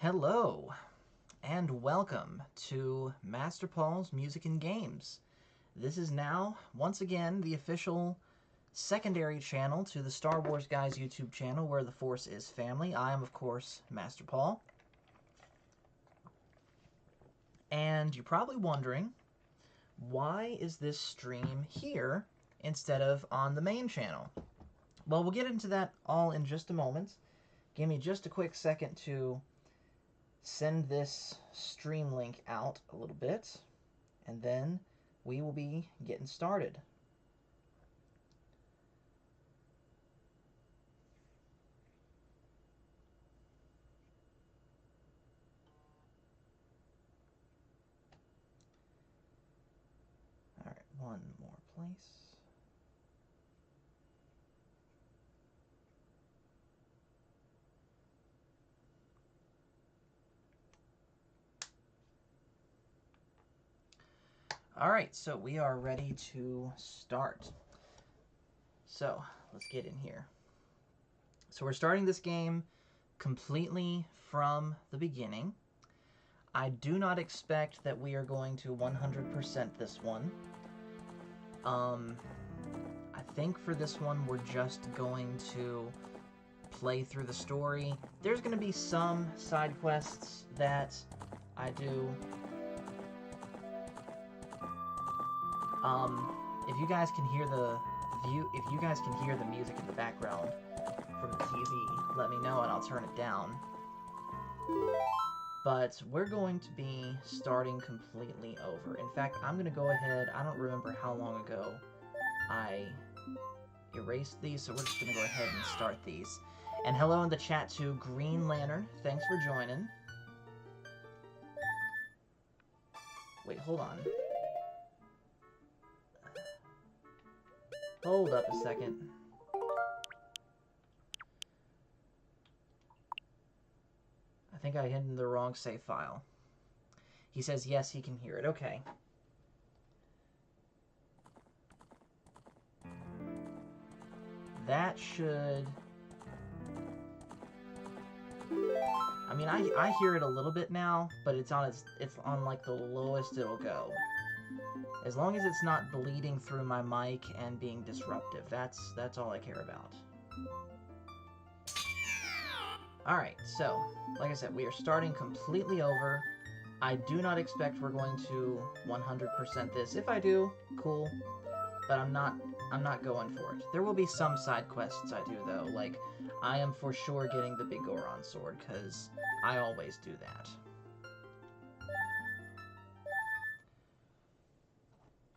Hello, and welcome to Master Paul's Music and Games. This is now, once again, the official secondary channel to the Star Wars Guys YouTube channel where the Force is family. I am, of course, Master Paul. And you're probably wondering, why is this stream here instead of on the main channel? Well, we'll get into that all in just a moment. Give me just a quick second to send this stream link out a little bit, and then we will be getting started. All right, one more place. All right, so we are ready to start. So let's get in here. So we're starting this game completely from the beginning. I do not expect that we are going to 100% this one. I think for this one we're just going to play through the story. There's going to be some side quests that I do. If you guys can hear the music in the background from the TV, let me know and I'll turn it down. But we're going to be starting completely over. In fact, I'm going to go ahead. I don't remember how long ago I erased these, so we're just going to go ahead and start these. And hello in the chat to Green Lantern. Thanks for joining. Wait, hold on. Hold up a second. I think I hid the wrong save file. He says yes, he can hear it. Okay. That should... I mean, I hear it a little bit now, but it's on like the lowest it'll go. As long as it's not bleeding through my mic and being disruptive, that's all I care about. Alright, so, like I said, we are starting completely over. I do not expect we're going to 100% this. If I do, cool. But I'm not going for it. There will be some side quests I do, though. Like, I am for sure getting the big Goron sword, because I always do that.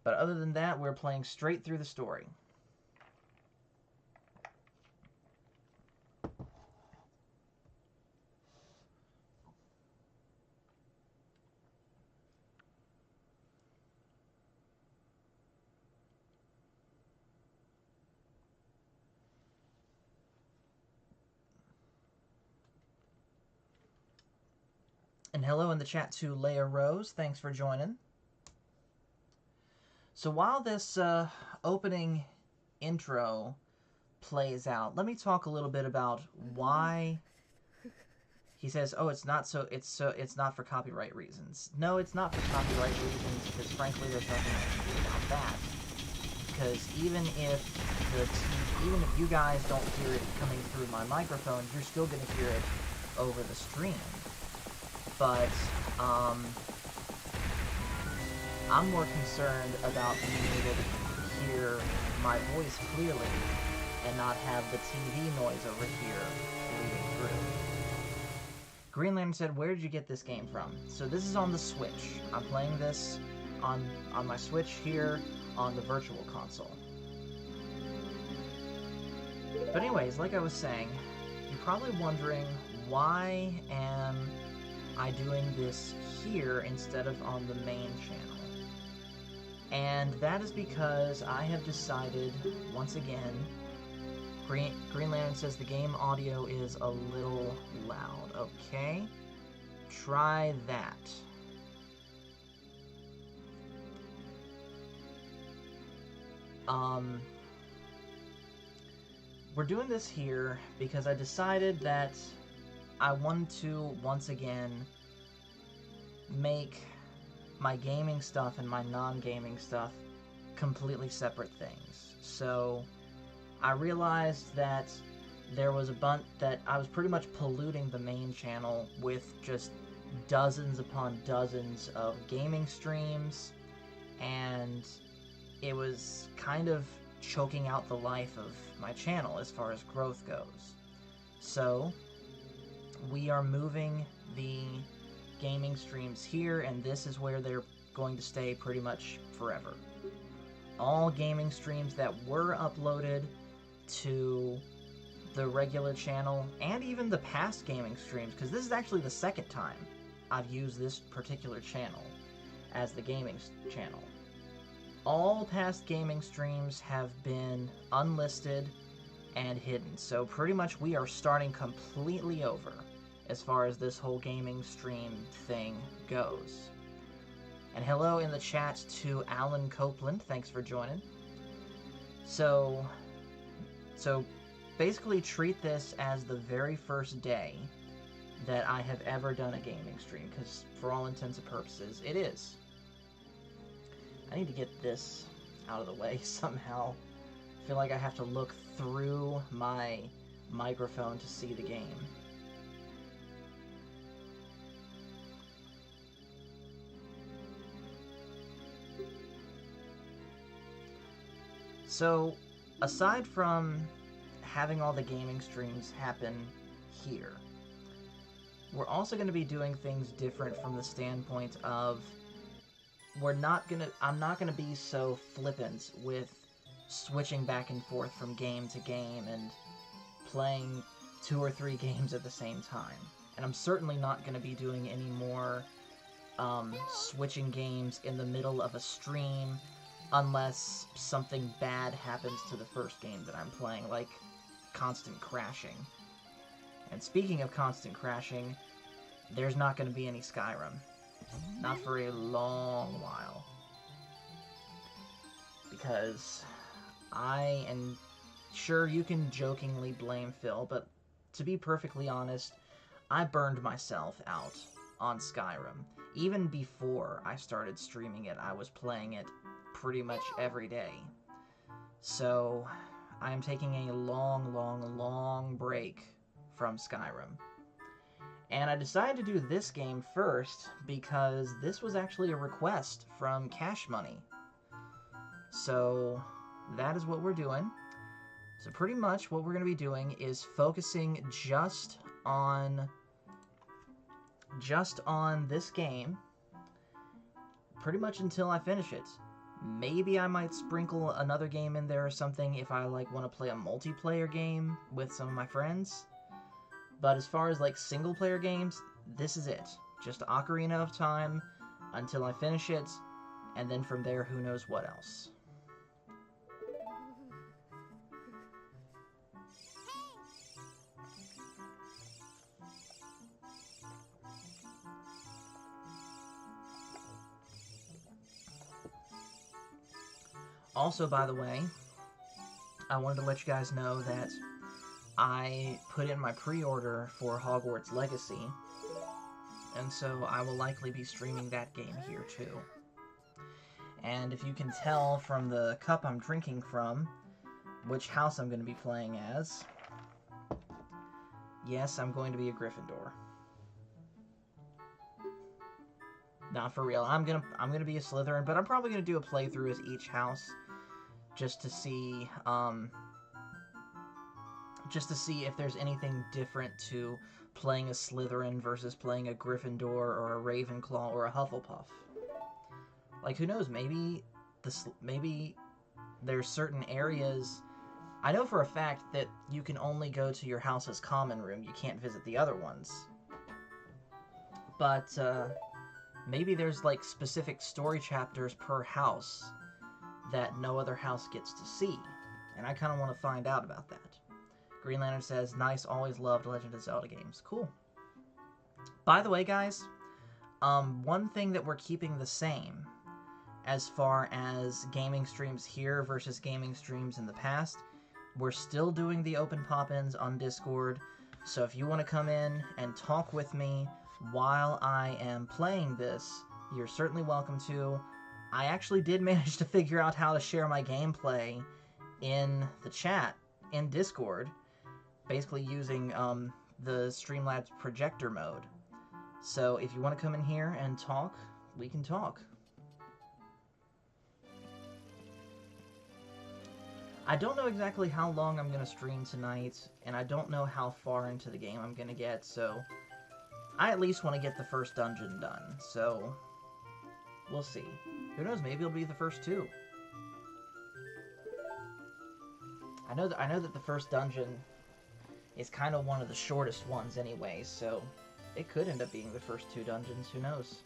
But other than that, we're playing straight through the story. And hello in the chat to Leia Rose. Thanks for joining. So while this opening intro plays out, let me talk a little bit about why he says, "Oh, it's not for copyright reasons." No, it's not for copyright reasons because frankly, there's nothing I can do about that. Because even if you guys don't hear it coming through my microphone, you're still going to hear it over the stream. But I'm more concerned about being able to hear my voice clearly and not have the TV noise over here bleeding through. Green Lantern said, "Where did you get this game from?" So this is on the Switch. I'm playing this on my Switch here on the Virtual Console. But anyways, like I was saying, you're probably wondering, why am I doing this here instead of on the main channel? And that is because I have decided, once again, Green Lantern says the game audio is a little loud. Okay, try that. We're doing this here because I decided that I wanted to, once again, make my gaming stuff and my non-gaming stuff completely separate things. So I realized that there was a bunch that I was pretty much polluting the main channel with just dozens upon dozens of gaming streams, and it was kind of choking out the life of my channel as far as growth goes. So we are moving the gaming streams here, and this is where they're going to stay pretty much forever. All gaming streams that were uploaded to the regular channel, and even the past gaming streams, because this is actually the second time I've used this particular channel as the gaming channel. All past gaming streams have been unlisted and hidden, so pretty much we are starting completely over as far as this whole gaming stream thing goes. And hello in the chat to Alan Copeland, thanks for joining. So basically treat this as the very first day that I have ever done a gaming stream, because for all intents and purposes, it is. I need to get this out of the way somehow. I feel like I have to look through my microphone to see the game. So, aside from having all the gaming streams happen here, we're also going to be doing things different from the standpoint of I'm not going to be so flippant with switching back and forth from game to game and playing 2 or 3 games at the same time. And I'm certainly not going to be doing any more switching games in the middle of a stream unless something bad happens to the first game that I'm playing, like constant crashing. And speaking of constant crashing, there's not going to be any Skyrim. Not for a long while. Because and sure, you can jokingly blame Phil, but to be perfectly honest, I burned myself out on Skyrim. Even before I started streaming it, I was playing it pretty much every day. So I am taking a long break from Skyrim. And I decided to do this game first because this was actually a request from Cash Money. So that is what we're doing. So pretty much what we're going to be doing is focusing just on this game pretty much until I finish it. Maybe I might sprinkle another game in there or something if I want to play a multiplayer game with some of my friends. But as far as single player games, this is it. Just Ocarina of Time until I finish it, and then from there, who knows what else. Also, by the way, I wanted to let you guys know that I put in my pre-order for Hogwarts Legacy, and so I will likely be streaming that game here too. And if you can tell from the cup I'm drinking from, which house I'm going to be playing as, yes, I'm going to be a Gryffindor. Not for real. I'm gonna be a Slytherin, but I'm probably gonna do a playthrough as each house, just to see if there's anything different to playing a Slytherin versus playing a Gryffindor or a Ravenclaw or a Hufflepuff. Who knows? Maybe there's certain areas. I know for a fact that you can only go to your house's common room. You can't visit the other ones. But maybe there's specific story chapters per house that no other house gets to see. And I kind of want to find out about that. Green Lantern says, nice, always loved Legend of Zelda games. Cool. By the way, guys, one thing that we're keeping the same as far as gaming streams here versus gaming streams in the past, we're still doing the open pop-ins on Discord. So if you want to come in and talk with me while I am playing this, you're certainly welcome to. I actually did manage to figure out how to share my gameplay in the chat in Discord, basically using the Streamlabs projector mode. So if you want to come in here and talk, we can talk. I don't know exactly how long I'm going to stream tonight, and I don't know how far into the game I'm going to get, so I at least want to get the first dungeon done, so we'll see. Who knows, maybe it'll be the first two. I know that the first dungeon is kind of one of the shortest ones anyway, so it could end up being the first two dungeons, who knows.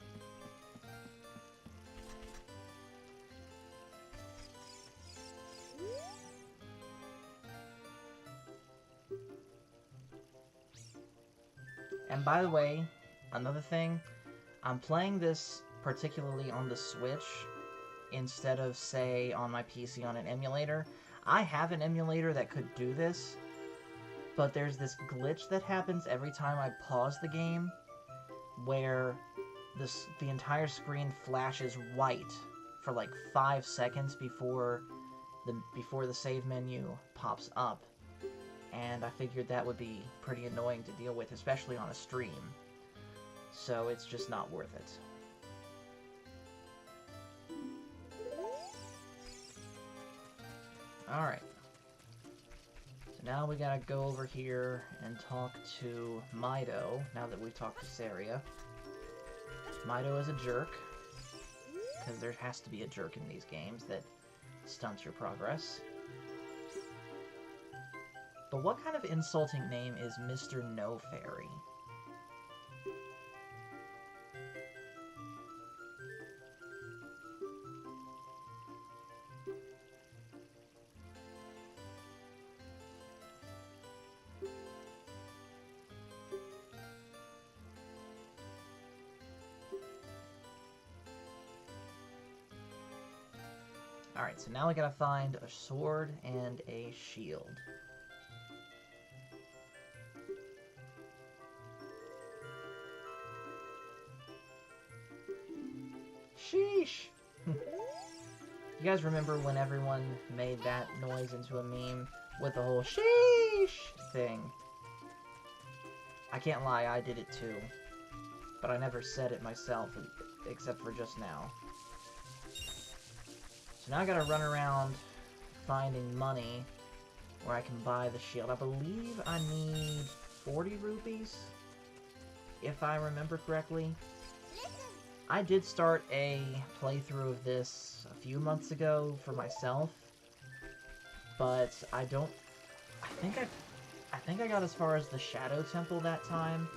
And by the way, another thing, I'm playing this particularly on the Switch instead of, say, on my PC on an emulator. I have an emulator that could do this, but there's this glitch that happens every time I pause the game where the entire screen flashes white for like 5 seconds before the save menu pops up. And I figured that would be pretty annoying to deal with, especially on a stream. So it's just not worth it. Alright. So now we gotta go over here and talk to Mido, now that we've talked to Saria. Mido is a jerk, because there has to be a jerk in these games that stunts your progress. But what kind of insulting name is Mr. No Fairy? Alright, so now we gotta find a sword and a shield. Sheesh! You guys remember when everyone made that noise into a meme with the whole sheesh thing? I can't lie, I did it too. But I never said it myself, except for just now. So now I gotta run around finding money where I can buy the shield. I believe I need 40 rupees, if I remember correctly. I did start a playthrough of this a few months ago for myself, but I think I got as far as the Shadow Temple that time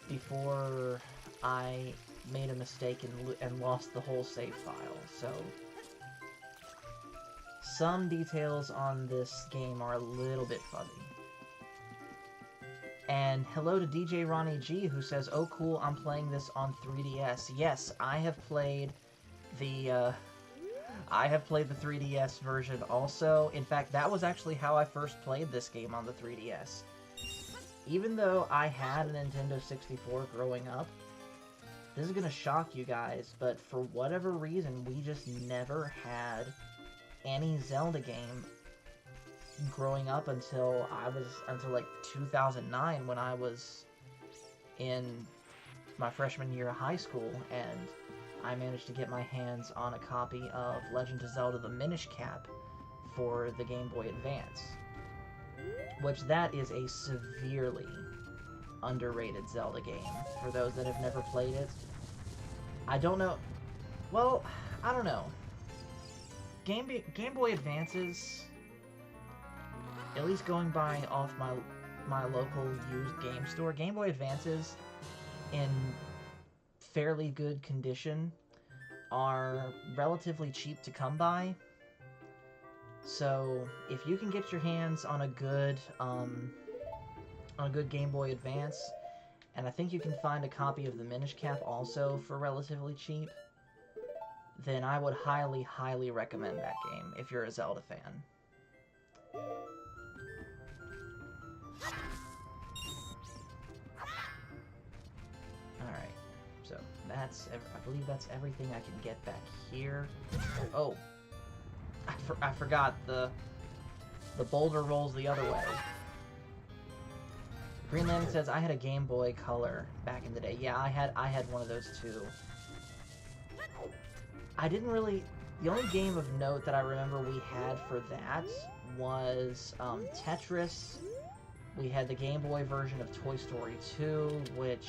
before I made a mistake and lost the whole save file. So some details on this game are a little bit fuzzy. And hello to DJ Ronnie G, who says, "Oh cool, I'm playing this on 3DS." Yes, I have played the 3DS version also. In fact, that was actually how I first played this game on the 3DS. Even though I had a Nintendo 64 growing up, this is gonna shock you guys, but for whatever reason, we just never had any Zelda game growing up until like 2009, when I was in my freshman year of high school, and I managed to get my hands on a copy of Legend of Zelda: The Minish Cap for the Game Boy Advance, which that is a severely underrated Zelda game for those that have never played it. I don't know. Well, I don't know. Game Boy Advances, at least going by off my local used game store, Game Boy Advances in fairly good condition are relatively cheap to come by. So if you can get your hands on a good Game Boy Advance, and I think you can find a copy of the Minish Cap also for relatively cheap, then I would highly, highly recommend that game if you're a Zelda fan. I believe that's everything I can get back here. Oh, I forgot the boulder rolls the other way. Green Lantern says, I had a Game Boy Color back in the day. Yeah, I had one of those too. I didn't really... The only game of note that I remember we had for that was Tetris. We had the Game Boy version of Toy Story 2, which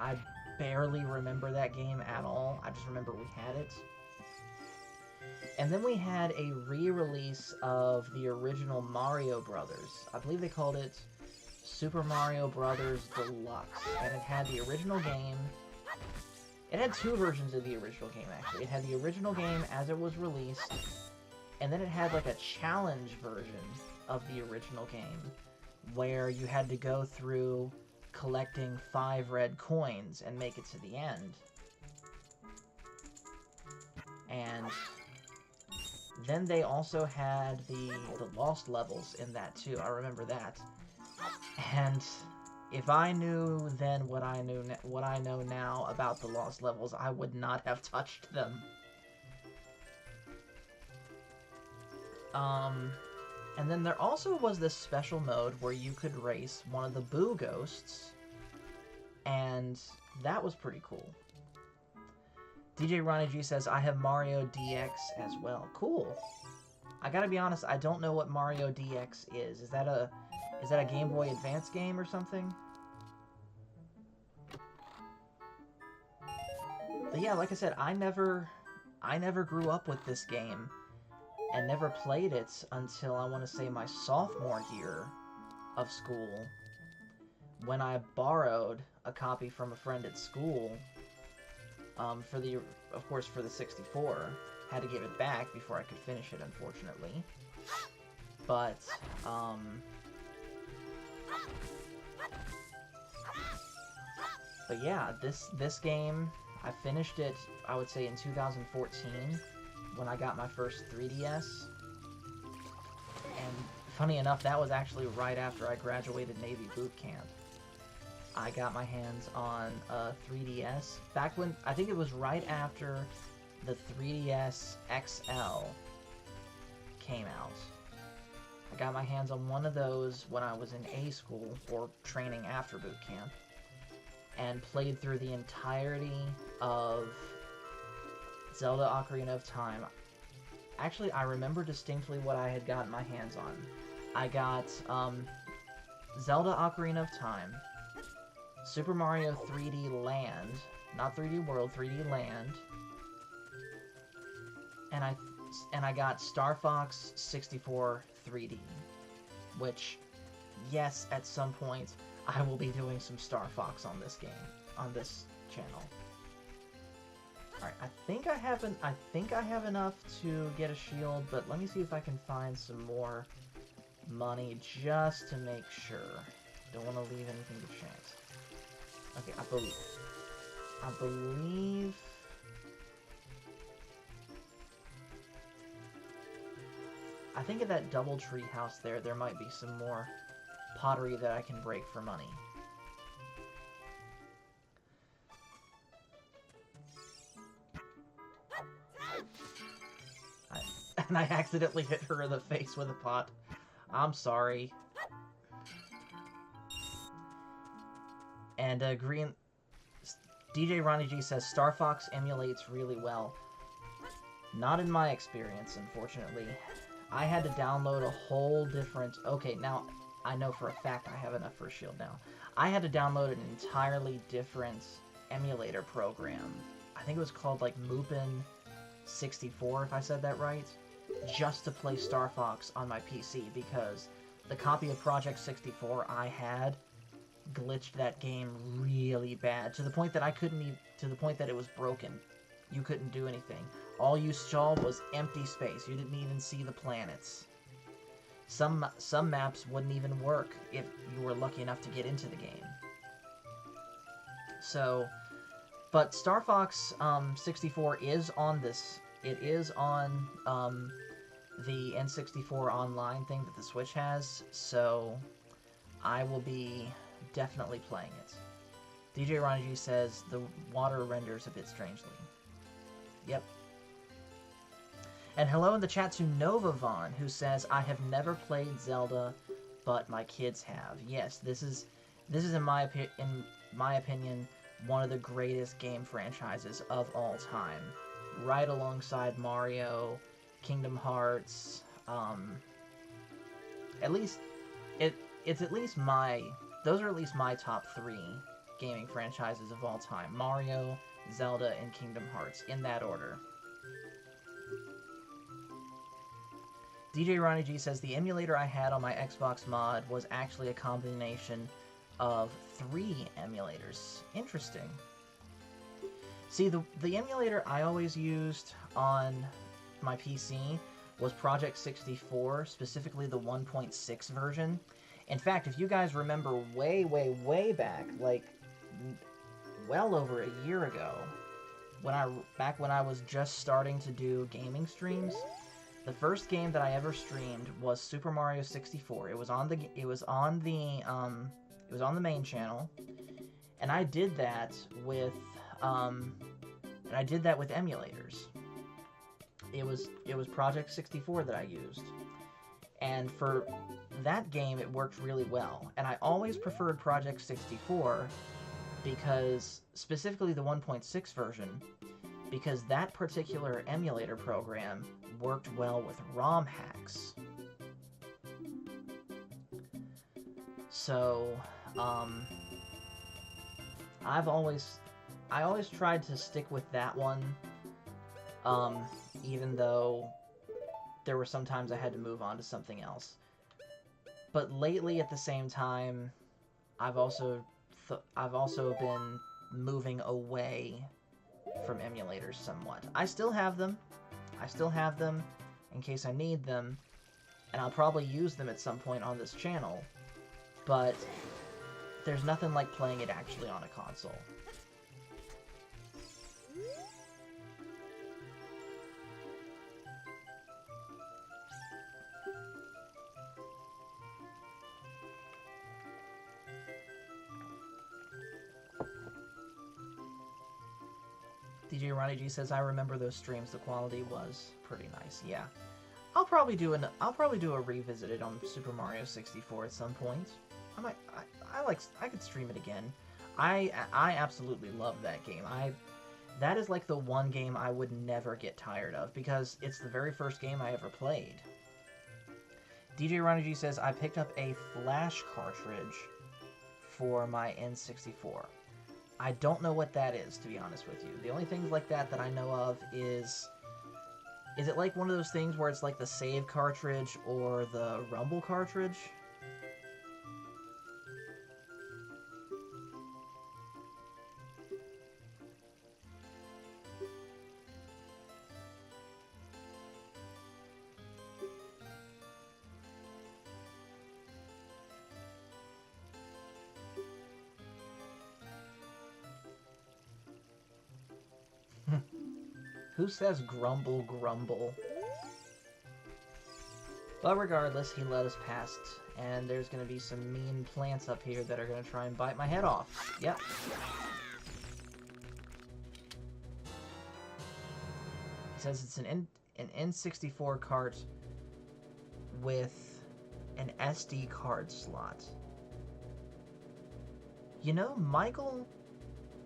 I barely remember that game at all. I just remember we had it. And then we had a re-release of the original Mario Brothers. I believe they called it Super Mario Brothers Deluxe. And it had the original game. It had two versions of the original game, actually. It had the original game as it was released, and then it had like a challenge version of the original game, where you had to go through collecting 5 red coins and make it to the end. And then they also had the lost levels in that too. I remember that. And if I knew then what I know now about the lost levels, I would not have touched them. And then there also was this special mode where you could race one of the Boo Ghosts, and that was pretty cool. DJ Ronnie G says, I have Mario DX as well. Cool. I gotta be honest, I don't know what Mario DX is. Is that a Game Boy Advance game or something? But yeah, like I said, I never grew up with this game and never played it until I want to say my sophomore year of school, when I borrowed a copy from a friend at school of course for the 64. Had to give it back before I could finish it, unfortunately. But yeah, this game, I finished it, I would say, in 2014, when I got my first 3DS. And funny enough, that was actually right after I graduated Navy boot camp. I got my hands on a 3DS, back when, I think it was right after the 3DS XL came out. I got my hands on one of those when I was in A school, or training after boot camp, and played through the entirety of Zelda Ocarina of Time. Actually, I remember distinctly what I had gotten my hands on. I got Zelda Ocarina of Time, Super Mario 3D Land, not 3D World, 3D Land, and I got Star Fox 64 3D, which, yes, at some point I will be doing some Star Fox on this game, on this channel. Alright, I think I have enough to get a shield, but let me see if I can find some more money just to make sure. Don't want to leave anything to chance. Okay, I believe... I think at that double tree house there might be some more pottery that I can break for money. And I accidentally hit her in the face with a pot. I'm sorry. And DJ Ronnie G says, Star Fox emulates really well. Not in my experience, unfortunately. I had to download a whole different... Okay, now, I know for a fact I have enough for a shield now. I had to download an entirely different emulator program. I think it was called, like, Mupin 64, if I said that right, just to play Star Fox on my PC, because the copy of Project 64 I had glitched that game really bad, to the point that to the point that it was broken. You couldn't do anything. All you saw was empty space. You didn't even see the planets. Some maps wouldn't even work if you were lucky enough to get into the game. So, but Star Fox 64 is on this. It is on the N64 online thing that the Switch has, so I will be definitely playing it. DJ Ronnie G says the water renders a bit strangely. Yep. And hello in the chat to Nova Vaughn, who says, I have never played Zelda, but my kids have. Yes, this is in my opinion, one of the greatest game franchises of all time. Right alongside Mario, Kingdom Hearts, at least, it's at least those are at least my top 3 gaming franchises of all time. Mario, Zelda, and Kingdom Hearts, in that order. DJ Ronnie G says, the emulator I had on my Xbox mod was actually a combination of 3 emulators. Interesting. See, the emulator I always used on my PC was Project 64, specifically the 1.6 version. In fact, if you guys remember way, way, way back, like, well over a year ago, back when I was just starting to do gaming streams, the first game that I ever streamed was Super Mario 64. It was on the main channel, and I did that with emulators. It was Project 64 that I used, and for that game it worked really well. And I always preferred Project 64 because, specifically the 1.6 version, because that particular emulator program worked well with ROM hacks. So, I always tried to stick with that one, even though there were some times I had to move on to something else. But lately, at the same time, I've also been moving away from emulators somewhat. I still have them in case I need them, and I'll probably use them at some point on this channel, but there's nothing like playing it actually on a console. DJ Ronnie G says, I remember those streams, the quality was pretty nice. Yeah. I'll probably do a revisited on Super Mario 64 at some point. I could stream it again. I absolutely love that game. That is like the one game I would never get tired of, because it's the very first game I ever played. DJ Ronnie G says, I picked up a flash cartridge for my N64. I don't know what that is, to be honest with you. The only things like that I know of is it like one of those things where it's like the save cartridge or the rumble cartridge? Who says grumble, grumble? But regardless, he let us past, and there's going to be some mean plants up here that are going to try and bite my head off. Yep. He says it's an N64 cart with an SD card slot. You know, Michael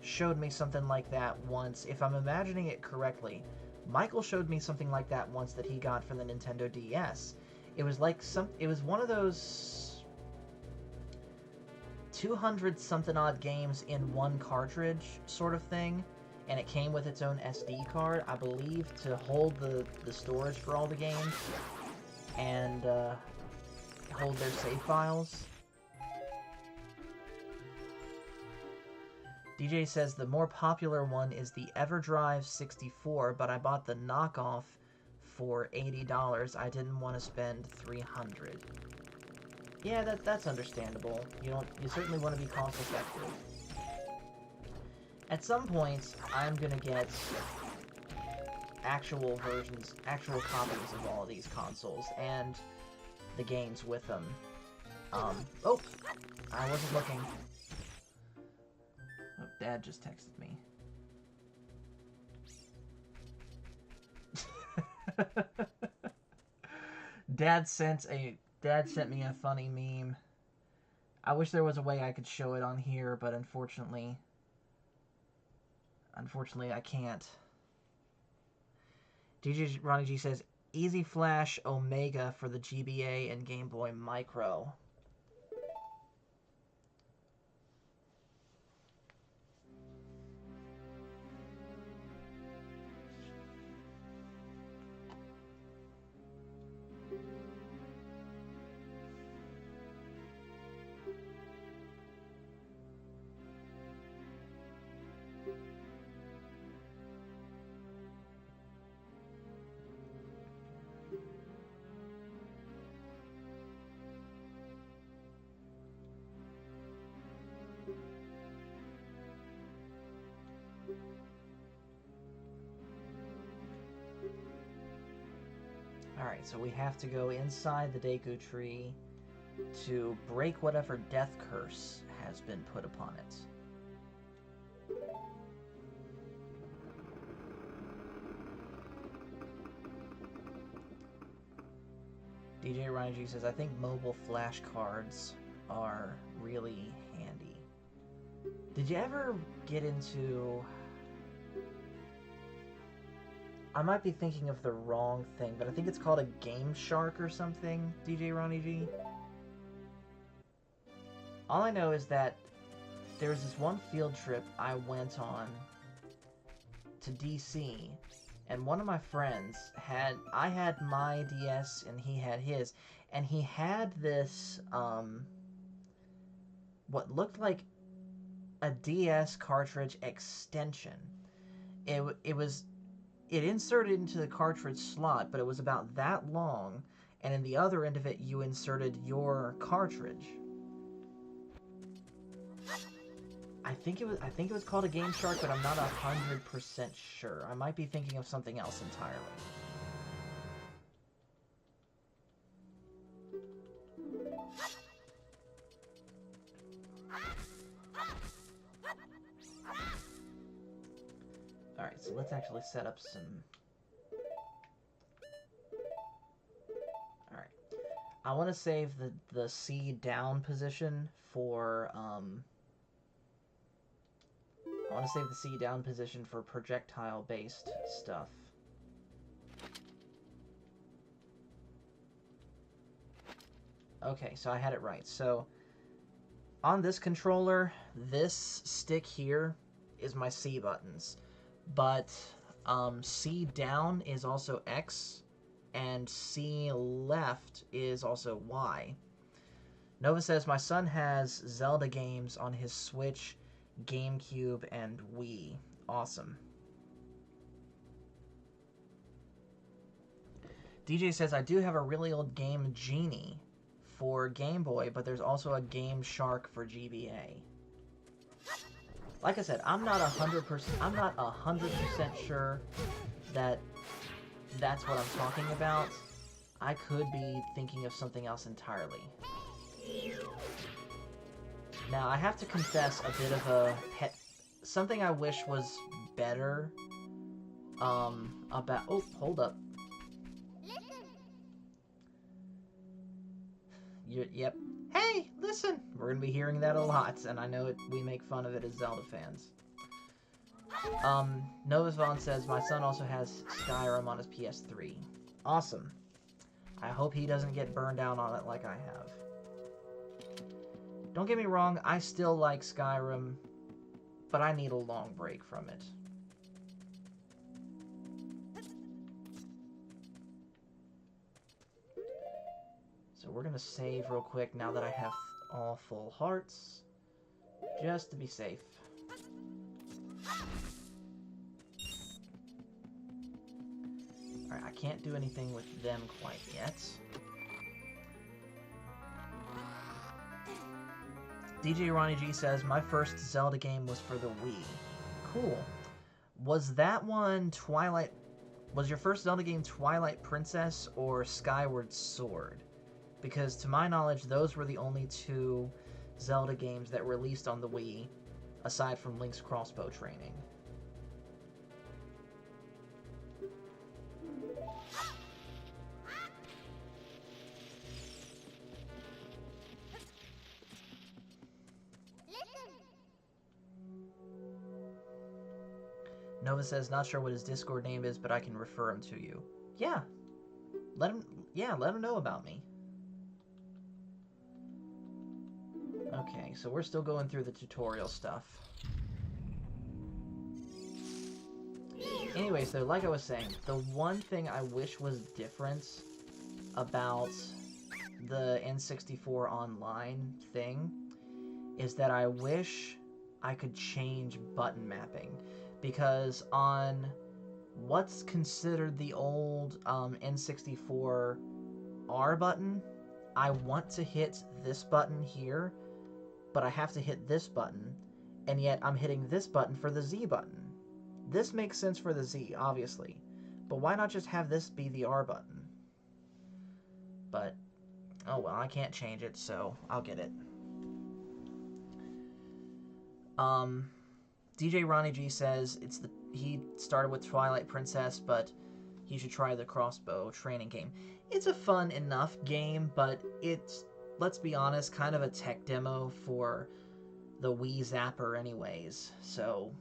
showed me something like that once. If I'm imagining it correctly, Michael showed me something like that once that he got for the Nintendo DS. It was like it was one of those 200 something odd games in one cartridge sort of thing, and it came with its own SD card, I believe, to hold the storage for all the games and hold their save files. DJ says the more popular one is the EverDrive 64, but I bought the knockoff for $80. I didn't want to spend $300. Yeah, that's understandable. You certainly want to be cost effective. At some point, I'm gonna get actual copies of all of these consoles and the games with them. Oh, I wasn't looking. Dad just texted me. Dad sent me a funny meme. I wish there was a way I could show it on here, but unfortunately I can't. DJ Ronnie G says, Easy Flash Omega for the GBA and Game Boy Micro. Alright, so we have to go inside the Deku Tree to break whatever death curse has been put upon it. DJ Ryan G says, I think mobile flashcards are really handy. Did you ever get into... I might be thinking of the wrong thing, but I think it's called a Game Shark or something, DJ Ronnie G. All I know is that there was this one field trip I went on to DC, and one of my friends I had my DS and he had his, and he had this, what looked like a DS cartridge extension. It inserted into the cartridge slot, but it was about that long, and in the other end of it, you inserted your cartridge. I think it was called a Game Shark, but I'm not 100% sure. I might be thinking of something else entirely. Alright, so let's actually set up some... Alright. I want to save the C down position for, I want to save the C down position for projectile-based stuff. Okay, so I had it right. So, on this controller, this stick here is my C buttons. But C down is also X, and C left is also Y. Nova says, my son has Zelda games on his Switch, GameCube, and Wii. Awesome. DJ says, I do have a really old Game Genie for Game Boy, but there's also a Game Shark for GBA. Like I said, I'm not 100% sure that that's what I'm talking about. I could be thinking of something else entirely. Now, I have to confess a bit of a pet... Something I wish was better, about... Oh, hold up. Yep. Hey, listen! We're gonna be hearing that a lot, and I know we make fun of it as Zelda fans. Novus Vaughn says, my son also has Skyrim on his PS3. Awesome. I hope he doesn't get burned out on it like I have. Don't get me wrong, I still like Skyrim, but I need a long break from it. So we're going to save real quick now that I have all full hearts, just to be safe. Alright, I can't do anything with them quite yet. DJ Ronnie G says, my first Zelda game was for the Wii. Cool. Was that one Twilight... Was your first Zelda game Twilight Princess or Skyward Sword? Because to my knowledge, those were the only two Zelda games that released on the Wii. aside from Link's crossbow training. Nova says, not sure what his Discord name is, but I can refer him to you. Yeah. Let him know about me. Okay, so we're still going through the tutorial stuff. Anyways, though, like I was saying, the one thing I wish was different about the N64 Online thing is that I wish I could change button mapping. Because on what's considered the old N64 R button, I want to hit this button here, but I have to hit this button, and yet I'm hitting this button for the Z button. This makes sense for the Z, obviously, but why not just have this be the R button? But, oh well, I can't change it, so I'll get it. DJ Ronnie G says he started with Twilight Princess, but he should try the crossbow training game. It's a fun enough game, but it's, let's be honest, kind of a tech demo for the Wii Zapper anyways, so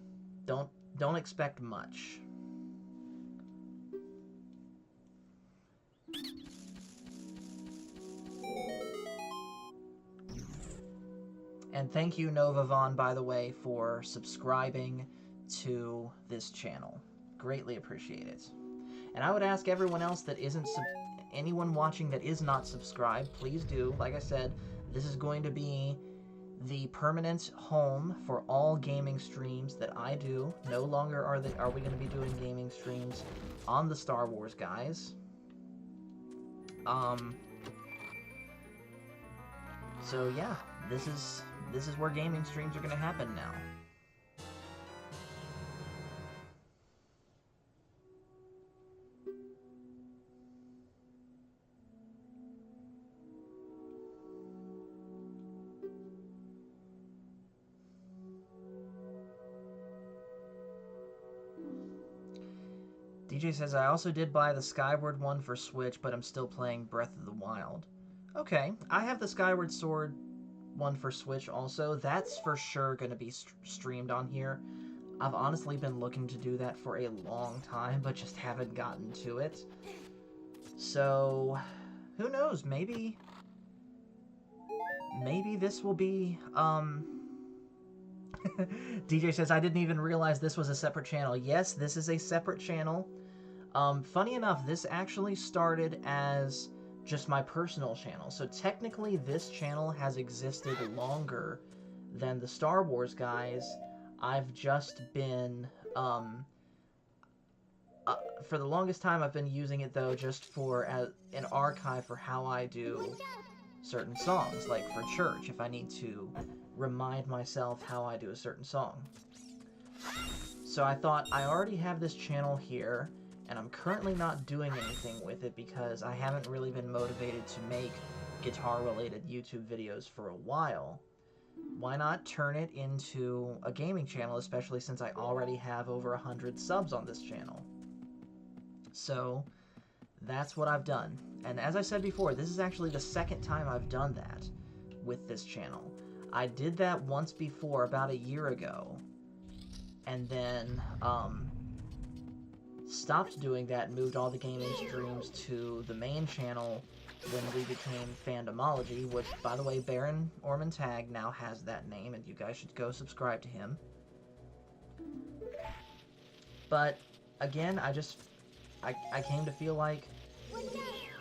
don't expect much. And thank you, Nova Vaughn, by the way, for subscribing to this channel. Greatly appreciate it. And I would ask everyone else that isn't, anyone watching that is not subscribed, please do. Like I said, this is going to be the permanent home for all gaming streams that I do. No longer are we going to be doing gaming streams on the Star Wars guys. So yeah, this is where gaming streams are going to happen now. DJ says, I also did buy the Skyward one for Switch, but I'm still playing Breath of the Wild. Okay, I have the Skyward Sword one for Switch also. That's for sure going to be streamed on here. I've honestly been looking to do that for a long time, but just haven't gotten to it. So, who knows? Maybe this will be, DJ says, I didn't even realize this was a separate channel. Yes, this is a separate channel. Funny enough, this actually started as just my personal channel. So technically, this channel has existed longer than the Star Wars guys. I've just been, for the longest time, I've been using it, though, just for an archive for how I do certain songs, like for church, if I need to remind myself how I do a certain song. So I thought, I already have this channel here, and I'm currently not doing anything with it because I haven't really been motivated to make guitar-related YouTube videos for a while. Why not turn it into a gaming channel, especially since I already have over 100 subs on this channel? So that's what I've done. And as I said before, this is actually the second time I've done that with this channel. I did that once before, about a year ago, and then stopped doing that and moved all the gaming streams to the main channel when we became Fandomology, which, by the way, Baron Ormond-Tag now has that name, and you guys should go subscribe to him. But, again, I came to feel like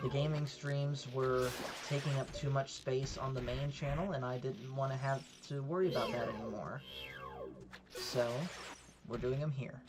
the gaming streams were taking up too much space on the main channel, and I didn't want to have to worry about that anymore. So, we're doing them here.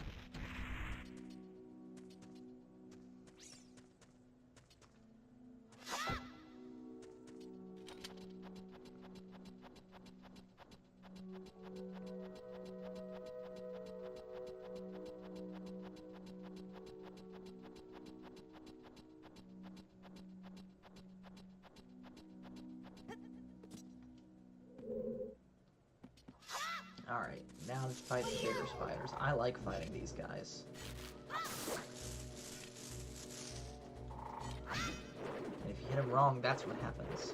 Alright, now let's fight the bigger spiders. I like fighting these guys. And if you hit them wrong, that's what happens.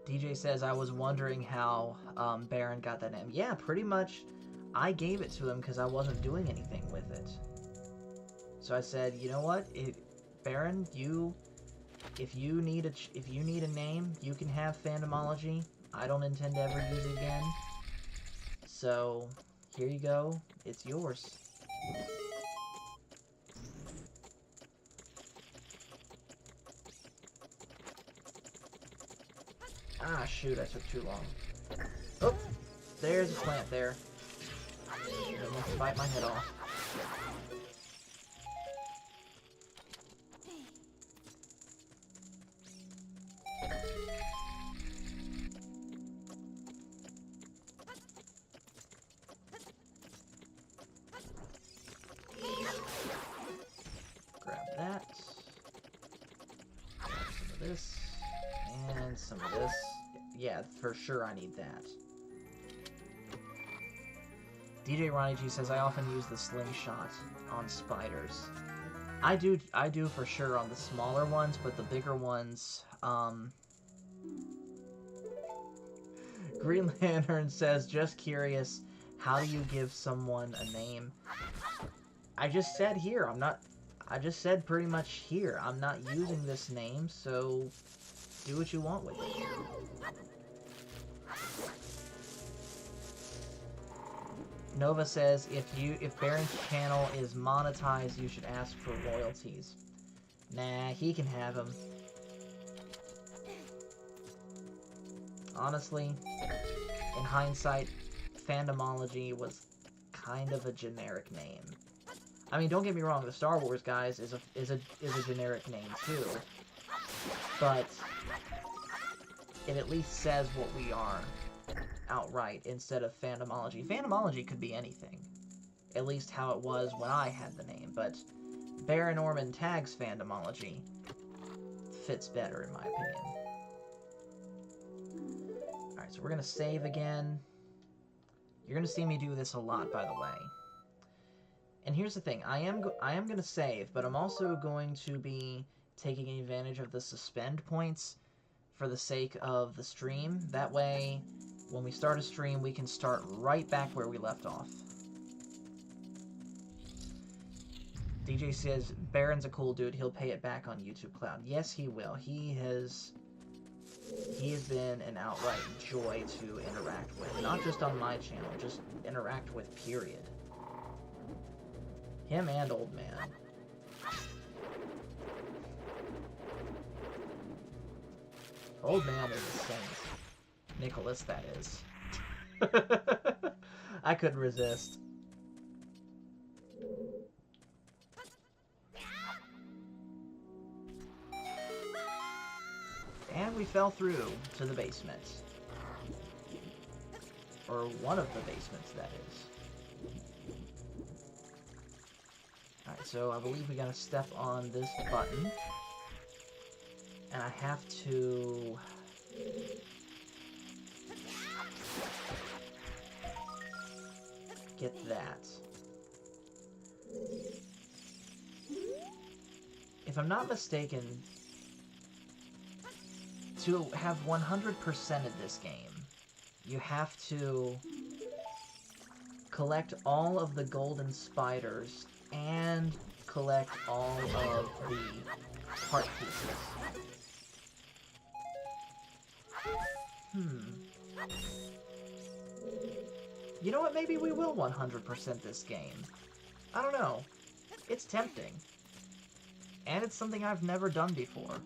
DJ says, I was wondering how Baron got that name. Yeah, pretty much I gave it to him because I wasn't doing anything with it. So I said, you know what, Baron, if you need a name, you can have Phantomology. I don't intend to ever use it again. So here you go. It's yours. Ah, shoot, I took too long. Oh, there's a plant there. It wants to bite my head off. Grab that. Grab some of this. And some of this. Yeah, for sure I need that. DJ Ronnie G says, I often use the slingshot on spiders. I do for sure on the smaller ones, but the bigger ones, Green Lantern says, just curious, how do you give someone a name? I just said here, I just said pretty much here, I'm not using this name, so do what you want with it. Nova says, if Baron's channel is monetized, you should ask for royalties. Nah, he can have them. Honestly, in hindsight, Phantomology was kind of a generic name. I mean, don't get me wrong, the Star Wars guys is a generic name too, but it at least says what we are outright instead of Phantomology. Phantomology could be anything, at least how it was when I had the name, but Baron Orman tags Phantomology fits better in my opinion. Alright, so we're gonna save again. You're gonna see me do this a lot, by the way. And here's the thing, I am gonna save, but I'm also going to be taking advantage of the suspend points for the sake of the stream. That way, when we start a stream, we can start right back where we left off. DJ says, Baron's a cool dude, he'll pay it back on YouTube Cloud. Yes, he will. He has been an outright joy to interact with. Not just on my channel, just interact with, period. Him and Old Man. Old Man is a saint. Nicholas, that is. I couldn't resist. And we fell through to the basement. Or one of the basements, that is. Alright, so I believe we gotta step on this button. And I have to... get that. If I'm not mistaken, to have 100% of this game, you have to collect all of the golden spiders and collect all of the heart pieces. You know what, maybe we will 100% this game. I don't know. It's tempting. And it's something I've never done before.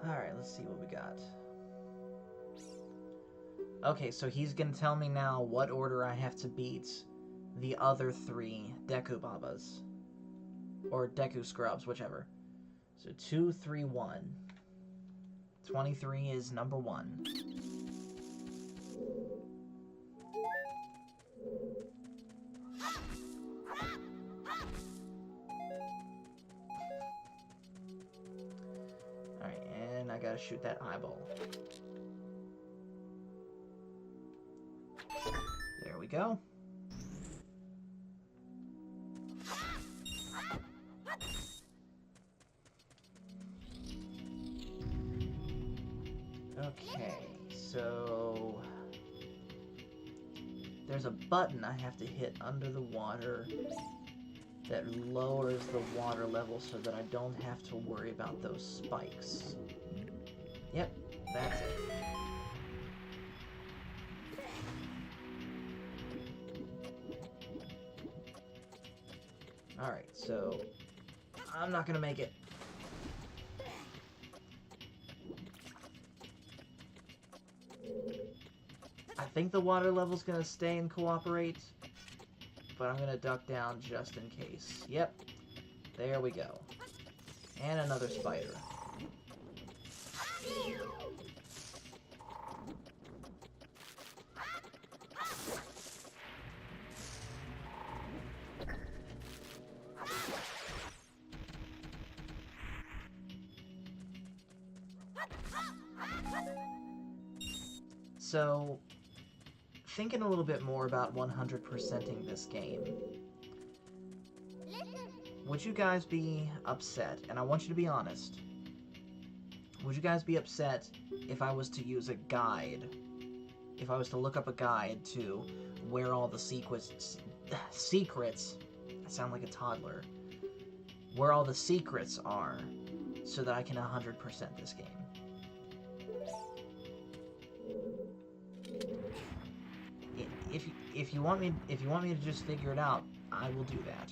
Alright, let's see what we got. Okay, so he's gonna tell me now what order I have to beat the other 3 Deku Babas. Or Deku Scrubs, whichever. So 2, 3, 1. 23 is number 1. Alright, and I gotta shoot that eyeball. There we go. Okay, so there's a button I have to hit under the water that lowers the water level so that I don't have to worry about those spikes. Yep, that's it. Alright, so I'm not gonna make it. I think the water level's gonna stay and cooperate, but I'm gonna duck down just in case. Yep, there we go. And another spider. So, thinking a little bit more about 100%ing this game, would you guys be upset, and I want you to be honest, would you guys be upset if I was to use a guide, if I was to look up a guide to where all the secrets, I sound like a toddler, where all the secrets are, so that I can 100% this game? If you want me to just figure it out, I will do that.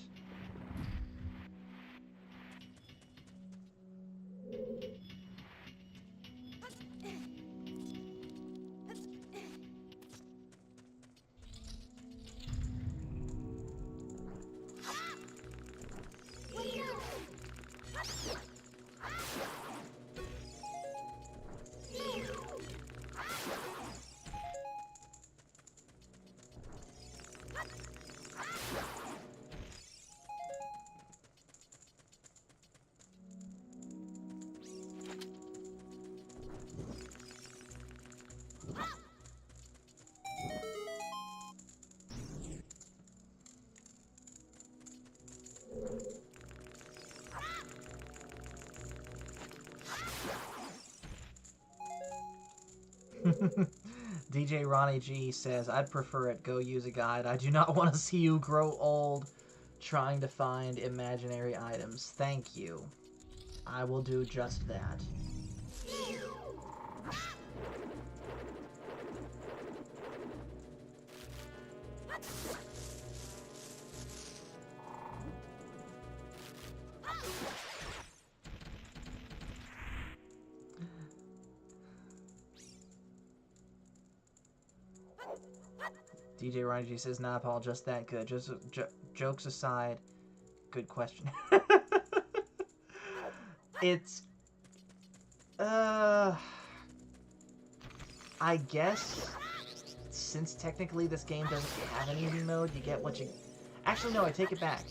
DJ Ronnie G says, I'd prefer it. Go use a guide. I do not want to see you grow old trying to find imaginary items. Thank you. I will do just that. DJ Ronnie G says, nah, Paul, just that good. Just jokes aside, good question. It's, I guess, since technically this game doesn't have an easy mode, you get what you... Actually, no, I take it back.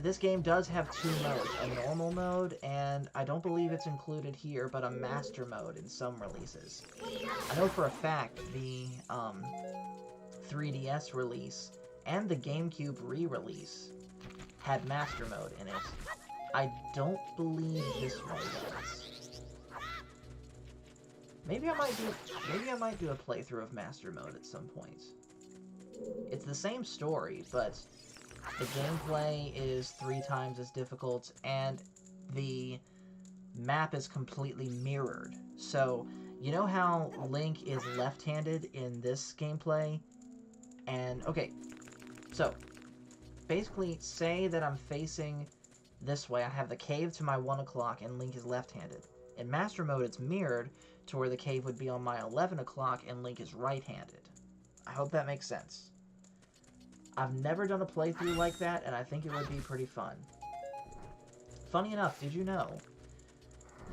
This game does have 2 modes, a normal mode, and I don't believe it's included here, but a master mode in some releases. I know for a fact the 3DS release and the GameCube re-release had master mode in it. I don't believe this one does. Maybe I might do a playthrough of master mode at some point. It's the same story, but the gameplay is 3 times as difficult, and the map is completely mirrored. So, you know how Link is left-handed in this gameplay? And, okay, so, basically, say that I'm facing this way. I have the cave to my 1 o'clock, and Link is left-handed. In Master Mode, it's mirrored to where the cave would be on my 11 o'clock and Link is right-handed. I hope that makes sense. I've never done a playthrough like that, and I think it would be pretty fun. Funny enough, did you know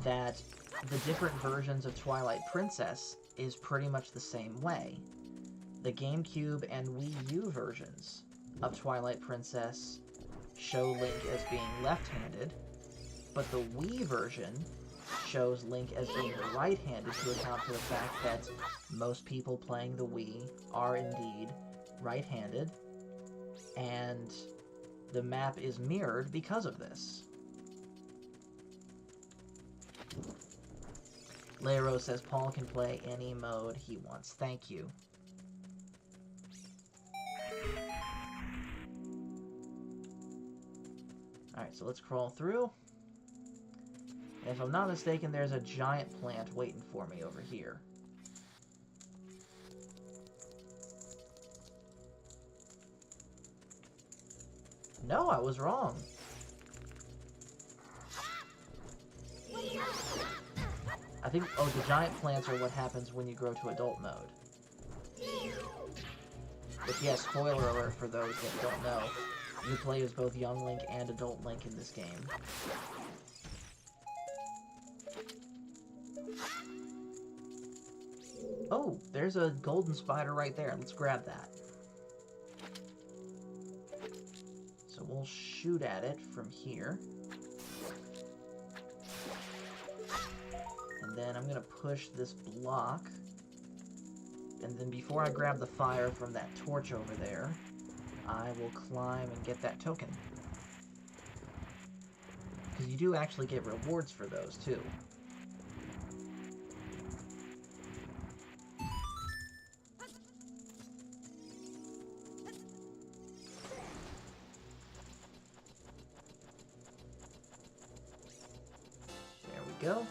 that the different versions of Twilight Princess is pretty much the same way? The GameCube and Wii U versions of Twilight Princess show Link as being left-handed, but the Wii version shows Link as being right-handed to account for the fact that most people playing the Wii are indeed right-handed, and the map is mirrored because of this. Leiro says Paul can play any mode he wants. Thank you. Alright, so let's crawl through. And if I'm not mistaken, there's a giant plant waiting for me over here. No, I was wrong. I think, oh, the giant plants are what happens when you grow to adult mode. But yes, spoiler alert for those that don't know. You play as both young Link and adult Link in this game. Oh, there's a golden spider right there. Let's grab that. So we'll shoot at it from here. And then I'm going to push this block. And then before I grab the fire from that torch over there, I will climb and get that token. Because you do actually get rewards for those, too. There we go.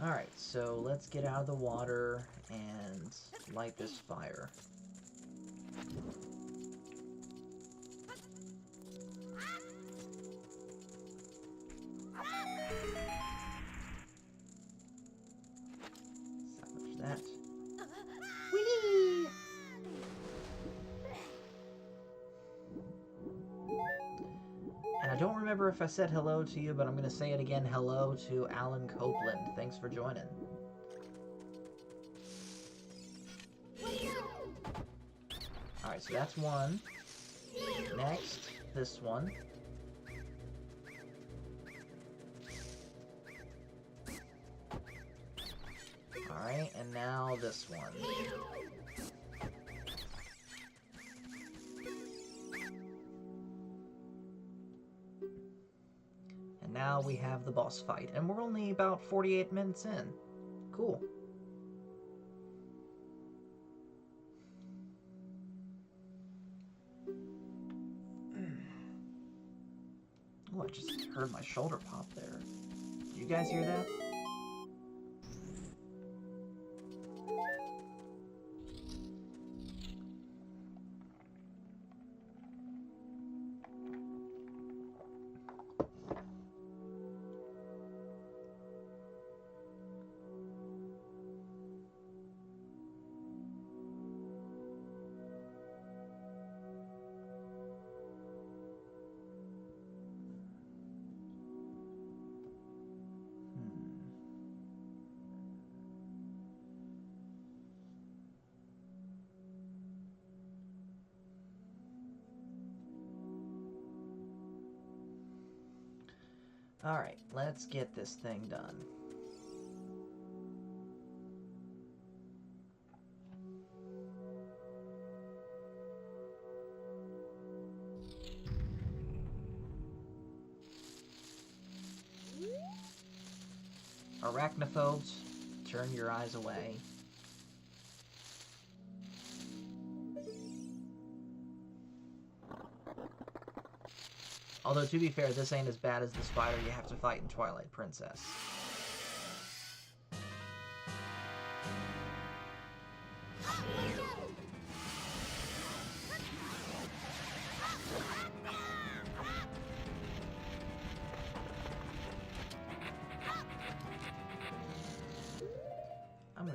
Alright, so let's get out of the water and light this fire. Salvage that. Whee! And I don't remember if I said hello to you, but I'm going to say it again. Hello to Alan Copeland. Thanks for joining. Alright, so that's one. Next, this one. Alright, and now this one. Now we have the boss fight, and we're only about 48 minutes in. Cool. Oh, I just heard my shoulder pop there. Did you guys hear that? Alright, let's get this thing done. Arachnophobes, turn your eyes away. Although, to be fair, this ain't as bad as the spider you have to fight in Twilight Princess.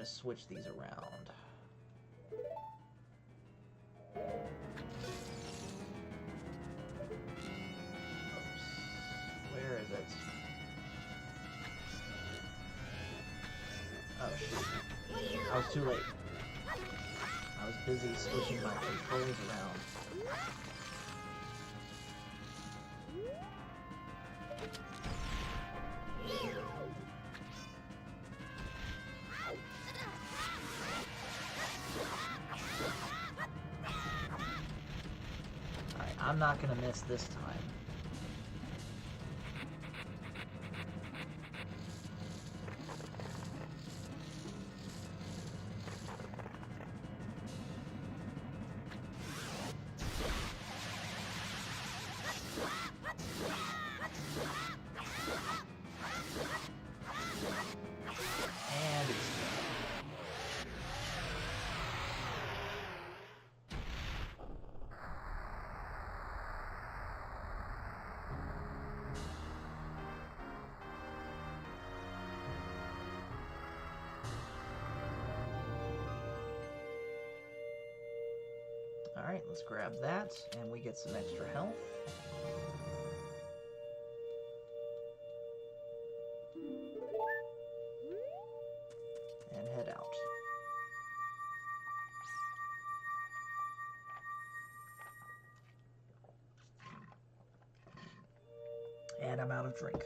going to switch these around. Oops. Where is it? Oh, shoot. I was too late. I was busy switching my controls around. Alright, I'm not gonna miss this time. Alright, let's grab that, and we get some extra health. And head out. And I'm out of drink.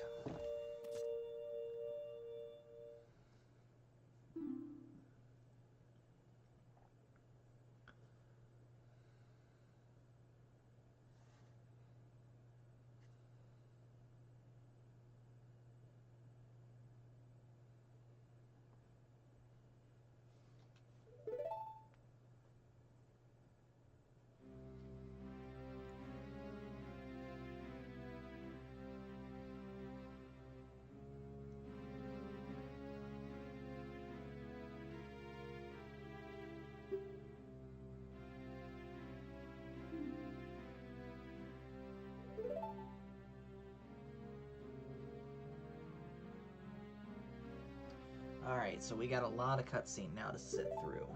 Alright, so we got a lot of cutscene now to sit through.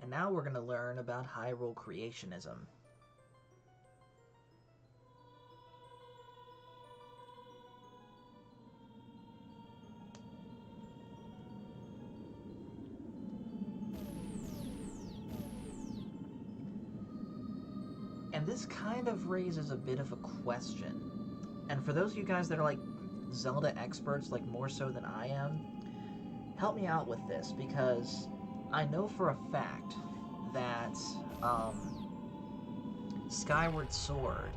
And now we're going to learn about Hyrule creationism. And this kind of raises a bit of a question. And for those of you guys that are like Zelda experts, like more so than I am, help me out with this, because I know for a fact that Skyward Sword,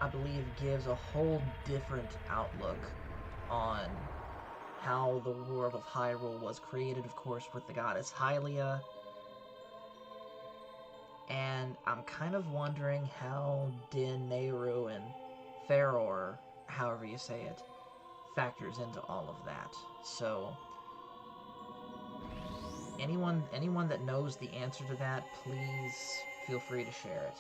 I believe, gives a whole different outlook on how the world of Hyrule was created, of course, with the goddess Hylia. And I'm kind of wondering how Din, Nehru, and Faror, however you say it, factors into all of that. So anyone that knows the answer to that, please feel free to share it.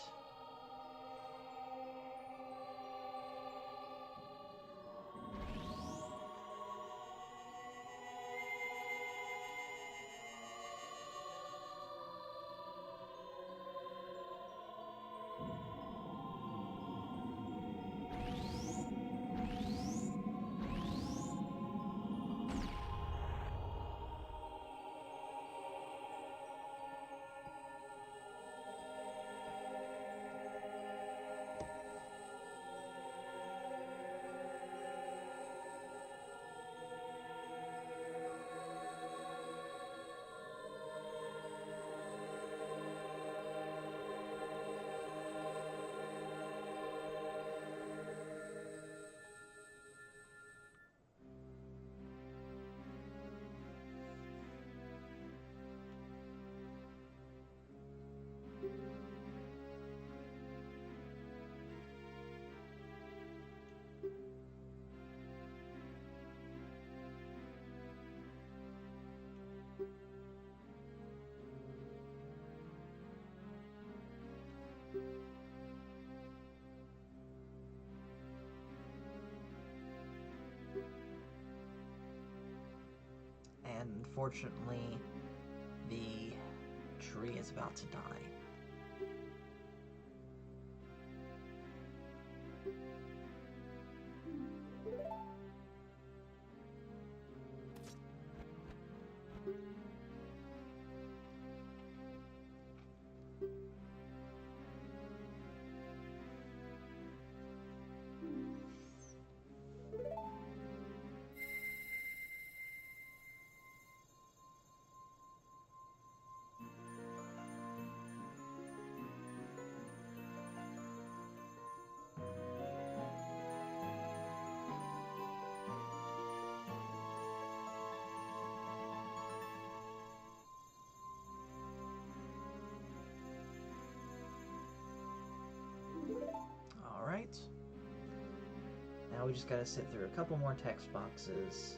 and unfortunately, the tree is about to die. Alright. Now we just gotta sit through a couple more text boxes.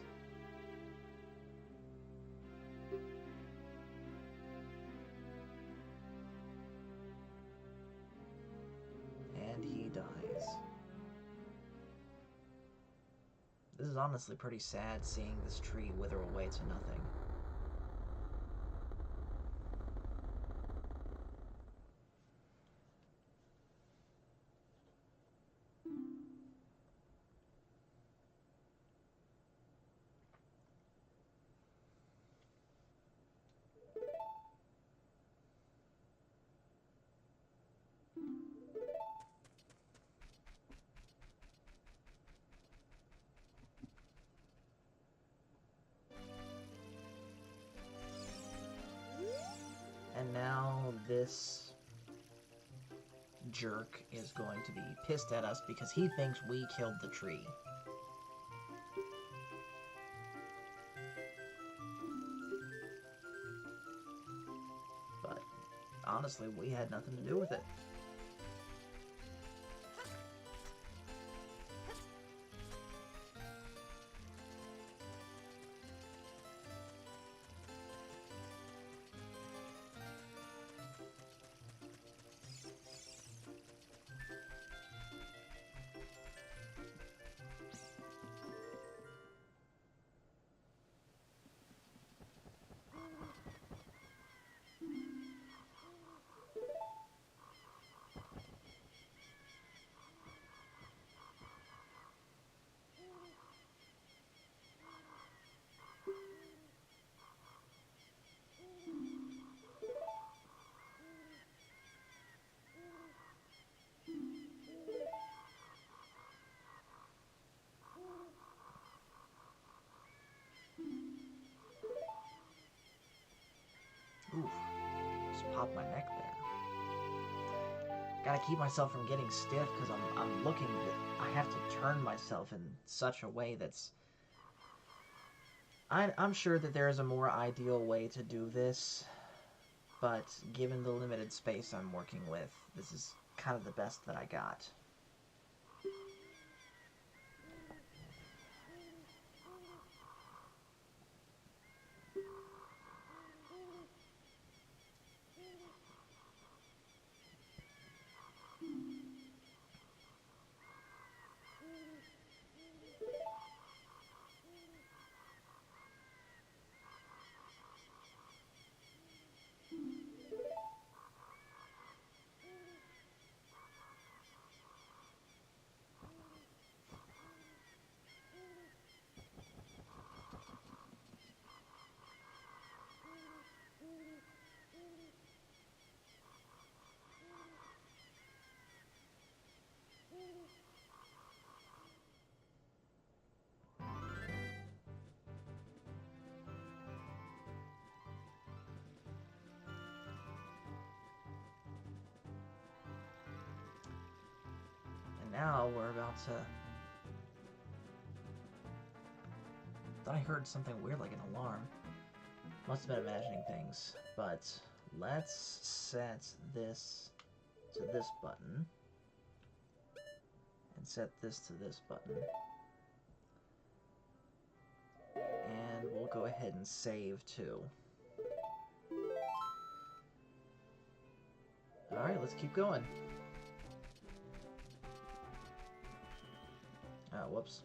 And he dies. This is honestly pretty sad, seeing this tree wither away to nothing. And now this jerk is going to be pissed at us because he thinks we killed the tree. But honestly, we had nothing to do with it. Oof, just popped my neck there. Gotta keep myself from getting stiff because I'm looking that I have to turn myself in such a way that's... I'm sure that there is a more ideal way to do this, but given the limited space I'm working with, this is kind of the best that I got. Now we're about to... Thought I heard something weird like an alarm. Must have been imagining things. But let's set this to this button. And set this to this button. And we'll go ahead and save too. Alright, let's keep going. Oh, whoops.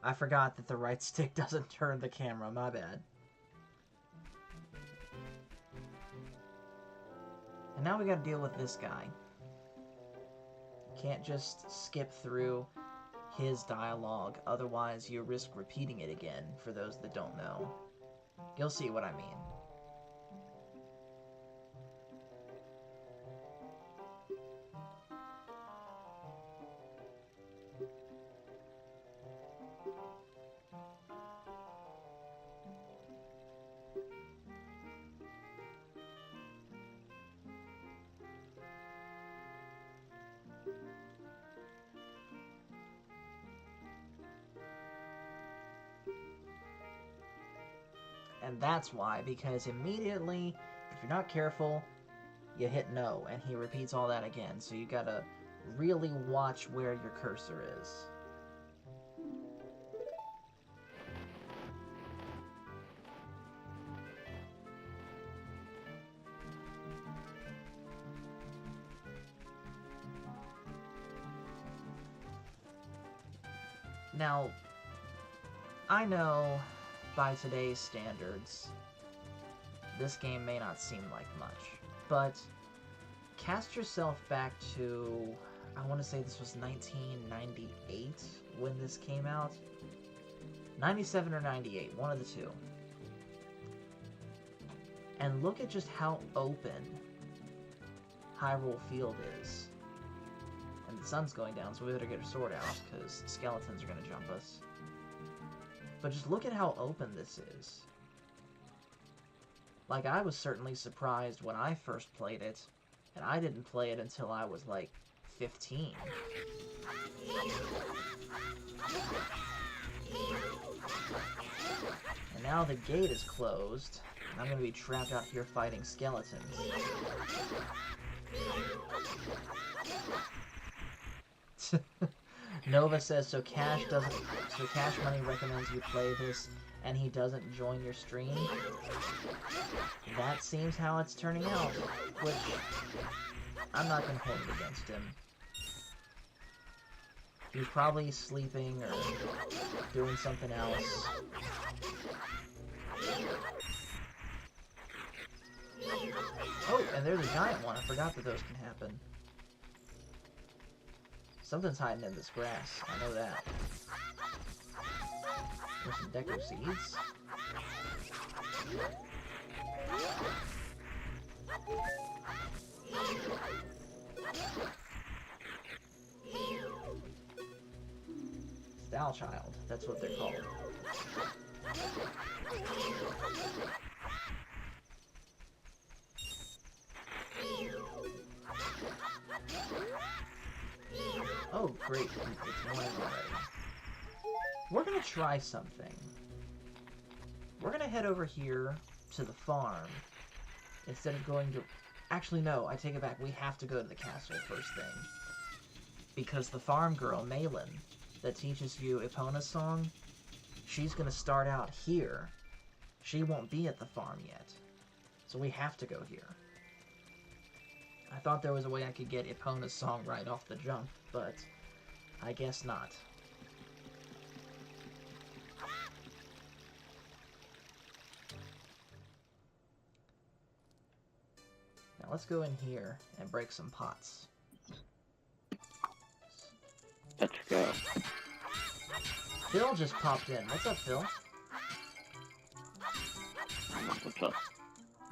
I forgot that the right stick doesn't turn the camera, my bad. And now we gotta deal with this guy. Can't just skip through his dialogue, otherwise you risk repeating it again, for those that don't know. You'll see what I mean. And that's why, because immediately, if you're not careful, you hit no, and he repeats all that again. So you gotta really watch where your cursor is. Now, I know by today's standards, this game may not seem like much, but cast yourself back to, I want to say this was 1998 when this came out. 97 or 98, one of the two. And look at just how open Hyrule Field is. And the sun's going down, so we better get our sword out, because skeletons are going to jump us. But just look at how open this is. Like, I was certainly surprised when I first played it, and I didn't play it until I was, like, 15. And now the gate is closed, and I'm going to be trapped out here fighting skeletons. Nova says, so Cash Money recommends you play this and he doesn't join your stream. That seems how it's turning out, which I'm not going to hold it against him. He's probably sleeping or doing something else. Oh, and there's a giant one. I forgot that those can happen. Something's hiding in this grass. I know that. There's some deco seeds. Style Child. That's what they're called. Oh, great. It's morning already. We're gonna try something. We're gonna head over here to the farm instead of going to... Actually, no, I take it back. We have to go to the castle first thing. Because the farm girl, Malin, that teaches you Epona's song, she's gonna start out here. She won't be at the farm yet. So we have to go here. I thought there was a way I could get Epona's song right off the jump, but I guess not. Now let's go in here and break some pots. Let's go. Phil just popped in. What's up, Phil? What's up?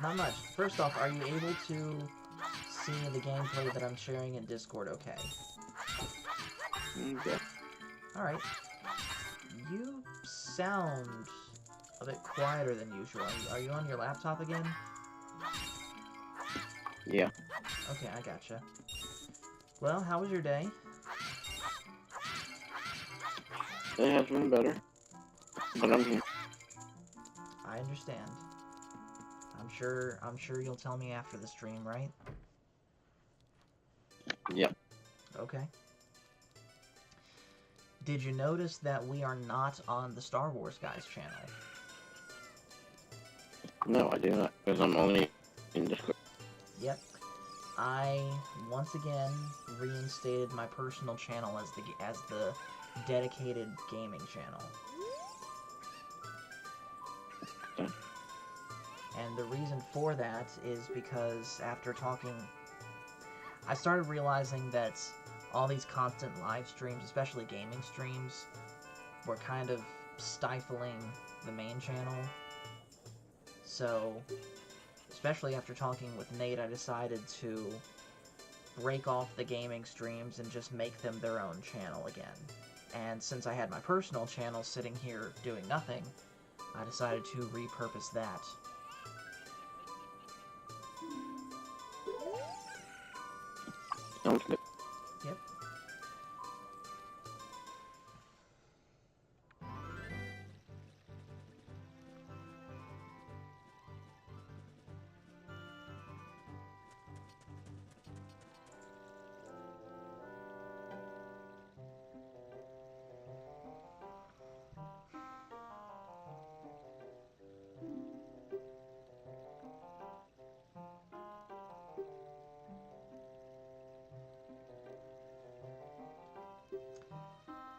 Not much. First off, are you able to see the gameplay that I'm sharing in Discord okay? Okay. Alright. You sound a bit quieter than usual. Are you on your laptop again? Yeah. Okay, I gotcha. Well, how was your day? It has been better. But I'm here. I understand. I'm sure you'll tell me after the stream, right? Yep. Okay. Did you notice that we are not on the Star Wars Guys channel? No, I do not, because I'm only in Discord. Yep. I once again reinstated my personal channel as the dedicated gaming channel. Okay. And the reason for that is because after talking I started realizing that all these constant live streams, especially gaming streams, were kind of stifling the main channel. So, especially after talking with Nate, I decided to break off the gaming streams and just make them their own channel again. And since I had my personal channel sitting here doing nothing, I decided to repurpose that. Sounds good. Yep.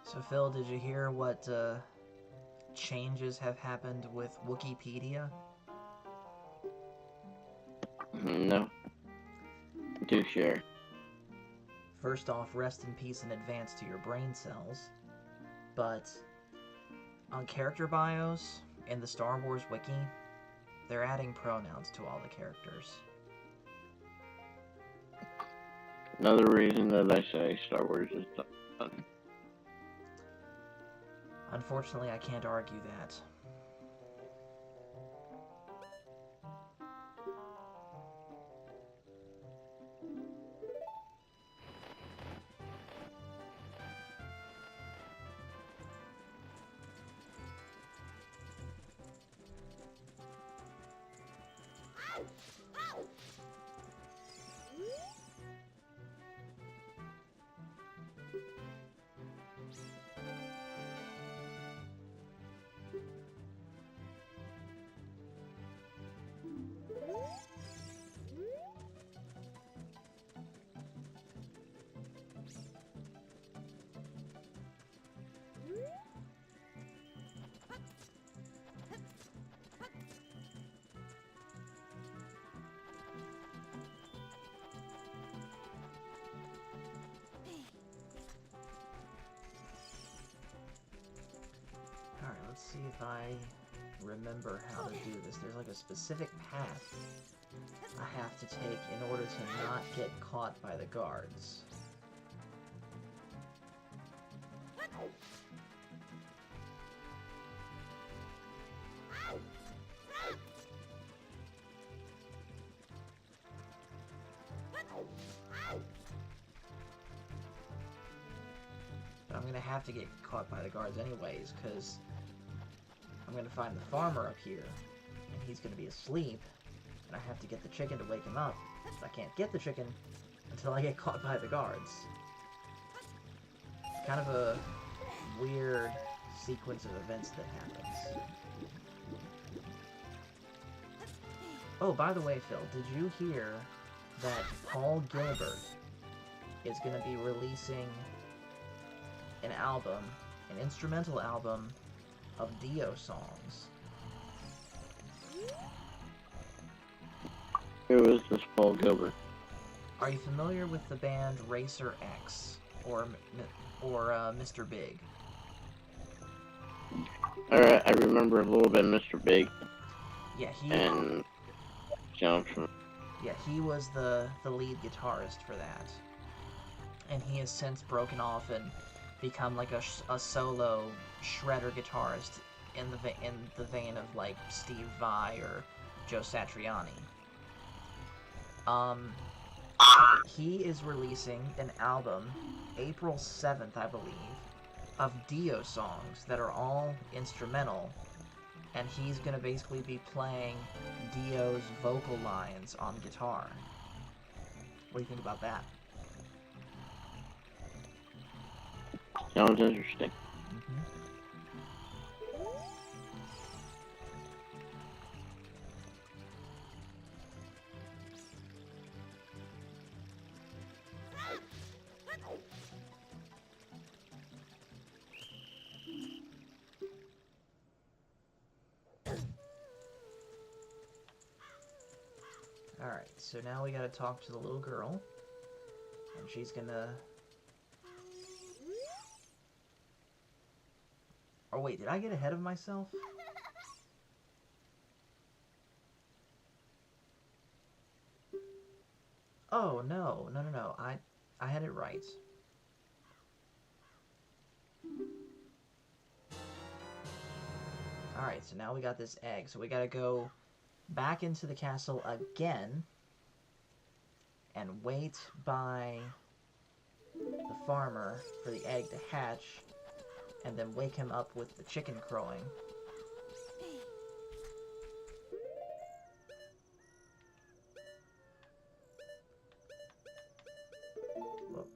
So Phil, did you hear what changes have happened with Wikipedia? No. Do share. First off, rest in peace in advance to your brain cells. But on character bios in the Star Wars wiki, they're adding pronouns to all the characters. Another reason that I say Star Wars is done. Unfortunately, I can't argue that. Alright, let's see if I remember how to do this. There's like a specific path I have to take in order to not get caught by the guards. But I'm gonna have to get caught by the guards anyways, because I'm gonna find the farmer up here, and he's gonna be asleep, and I have to get the chicken to wake him up. But I can't get the chicken until I get caught by the guards. Kind of a weird sequence of events that happens. Oh, by the way, Phil, did you hear that Paul Gilbert is going to be releasing an album, an instrumental album of Dio songs? Who is this Paul Gilbert? Are you familiar with the band Racer X or Mr. Big? Alright, I remember a little bit of Mr. Big. Yeah, And Johnson. Yeah, he was the lead guitarist for that, and he has since broken off and become like a solo shredder guitarist in the vein of like Steve Vai or Joe Satriani. He is releasing an album April 7th, I believe, of Dio songs that are all instrumental, and he's going to basically be playing Dio's vocal lines on guitar. What do you think about that? Sounds interesting. Alright, so now we gotta talk to the little girl. And she's gonna... Oh wait, did I get ahead of myself? Oh no, no, no, no. I had it right. Alright, so now we got this egg. So we gotta go back into the castle again and wait by the farmer for the egg to hatch and then wake him up with the chicken crowing. Whoa.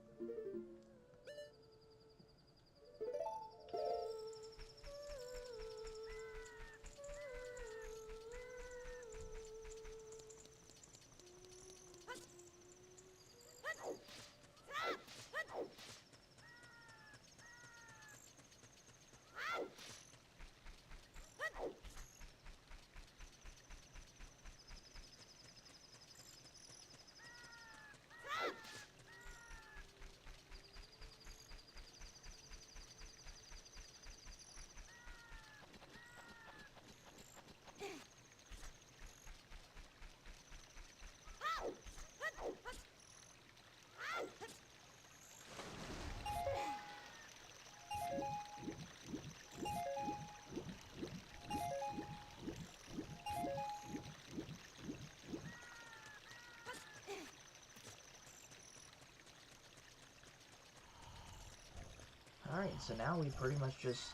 Alright, so now we pretty much just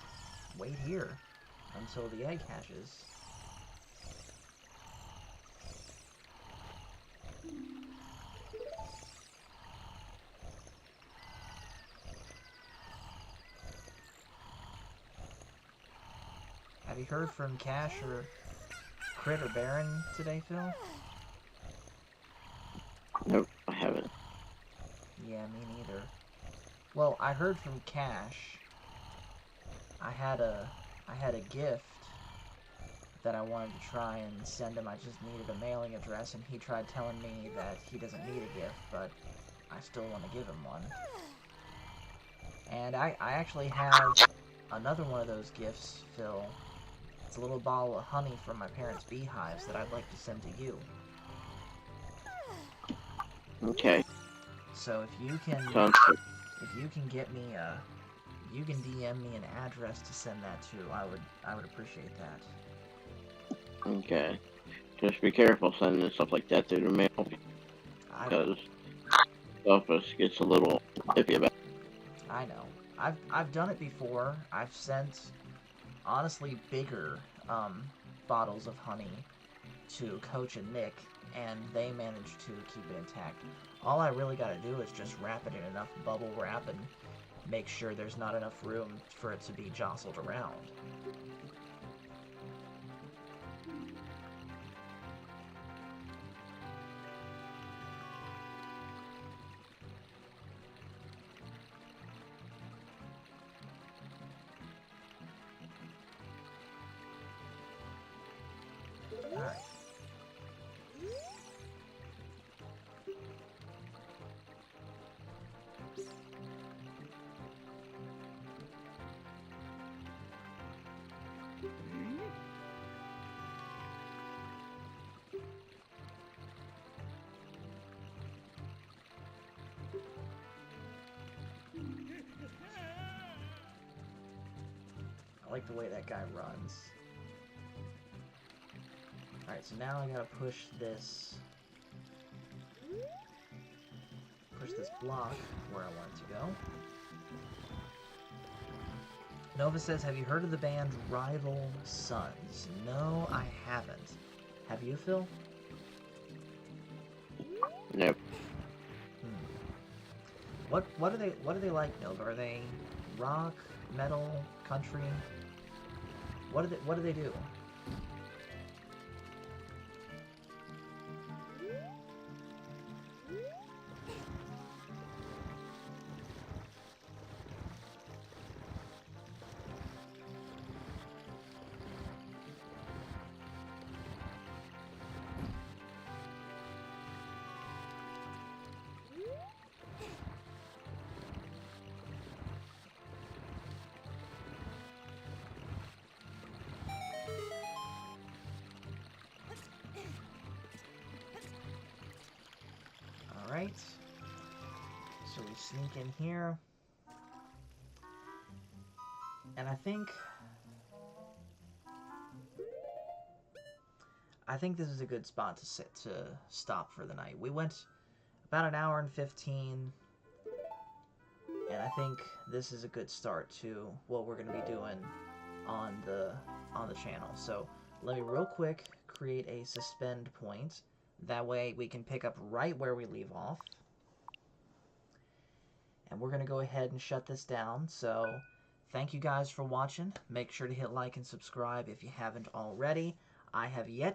wait here until the egg hatches. Have you heard from Cash or Crit or Baron today, Phil? Nope, I haven't. Yeah, me neither. Well, I heard from Cash. I had a gift that I wanted to try and send him. I just needed a mailing address, and he tried telling me that he doesn't need a gift, but I still want to give him one. And I actually have another one of those gifts, Phil. It's a little bottle of honey from my parents' beehives that I'd like to send to you. Okay. So if you can... Sounds good. If you can get me you can DM me an address to send that to, I would appreciate that. Okay. Just be careful sending stuff like that through the mail, because stuff just gets a little iffy about it. I know. I've done it before. I've sent honestly bigger bottles of honey to Coach and Nick, and they managed to keep it intact. All I really gotta do is just wrap it in enough bubble wrap and make sure there's not enough room for it to be jostled around. Alright. I like the way that guy runs. Alright, so now I gotta push this block where I want it to go. Nova says, have you heard of the band Rival Sons? No, I haven't. Have you, Phil? Nope. What are they like, Nova? Are they rock, metal, country? What do they do? right. So we sneak in here. And I think this is a good spot to stop for the night. We went about an hour and 15, and I think this is a good start to what we're going to be doing on the channel. So let me real quick create a suspend point. That way we can pick up right where we leave off. And we're going to go ahead and shut this down. So thank you guys for watching. Make sure to hit like and subscribe if you haven't already. I have yet